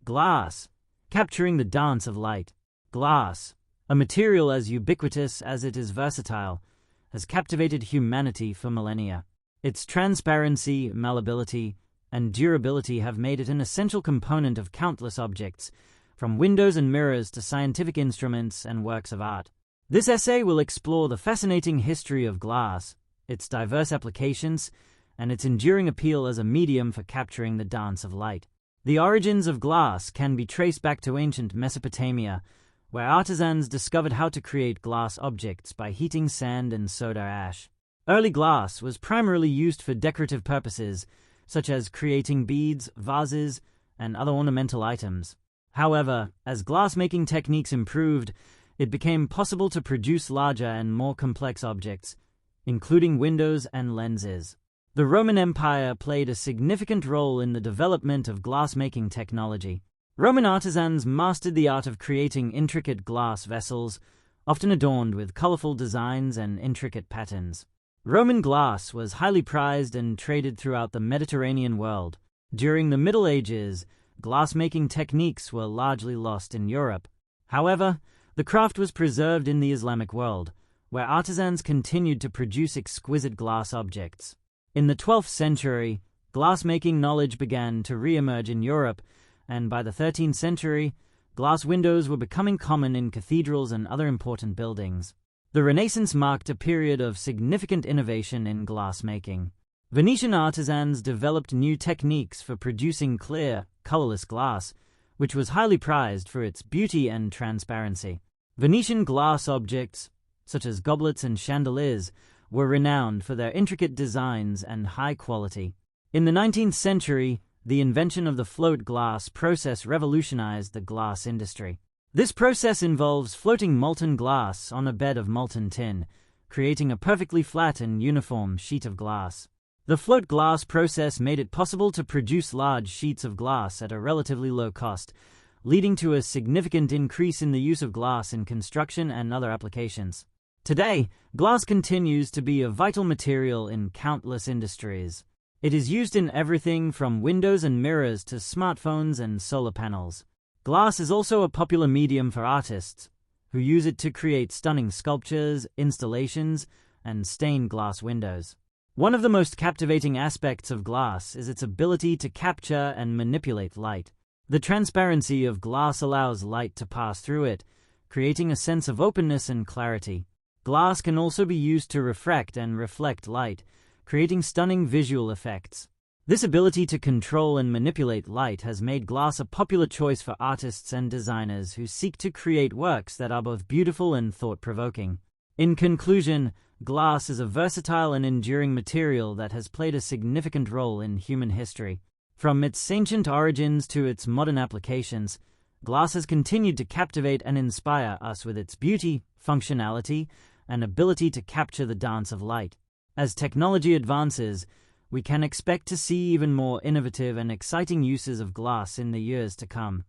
Glass, capturing the dance of light. Glass, a material as ubiquitous as it is versatile, has captivated humanity for millennia. Its transparency, malleability, and durability have made it an essential component of countless objects, from windows and mirrors to scientific instruments and works of art. This essay will explore the fascinating history of glass, its diverse applications, and its enduring appeal as a medium for capturing the dance of light. The origins of glass can be traced back to ancient Mesopotamia, where artisans discovered how to create glass objects by heating sand and soda ash. Early glass was primarily used for decorative purposes, such as creating beads, vases, and other ornamental items. However, as glass-making techniques improved, it became possible to produce larger and more complex objects, including windows and lenses. The Roman Empire played a significant role in the development of glass-making technology. Roman artisans mastered the art of creating intricate glass vessels, often adorned with colorful designs and intricate patterns. Roman glass was highly prized and traded throughout the Mediterranean world. During the Middle Ages, glass-making techniques were largely lost in Europe. However, the craft was preserved in the Islamic world, where artisans continued to produce exquisite glass objects. In the 12th century, glass-making knowledge began to re-emerge in Europe, and by the 13th century, glass windows were becoming common in cathedrals and other important buildings. The Renaissance marked a period of significant innovation in glass-making. Venetian artisans developed new techniques for producing clear, colorless glass, which was highly prized for its beauty and transparency. Venetian glass objects, such as goblets and chandeliers, were renowned for their intricate designs and high quality. In the 19th century, the invention of the float glass process revolutionized the glass industry. This process involves floating molten glass on a bed of molten tin, creating a perfectly flat and uniform sheet of glass. The float glass process made it possible to produce large sheets of glass at a relatively low cost, leading to a significant increase in the use of glass in construction and other applications. Today, glass continues to be a vital material in countless industries. It is used in everything from windows and mirrors to smartphones and solar panels. Glass is also a popular medium for artists, who use it to create stunning sculptures, installations, and stained glass windows. One of the most captivating aspects of glass is its ability to capture and manipulate light. The transparency of glass allows light to pass through it, creating a sense of openness and clarity. Glass can also be used to refract and reflect light, creating stunning visual effects. This ability to control and manipulate light has made glass a popular choice for artists and designers who seek to create works that are both beautiful and thought-provoking. In conclusion, glass is a versatile and enduring material that has played a significant role in human history. From its ancient origins to its modern applications, glass has continued to captivate and inspire us with its beauty, functionality, and ability to capture the dance of light. As technology advances, we can expect to see even more innovative and exciting uses of glass in the years to come.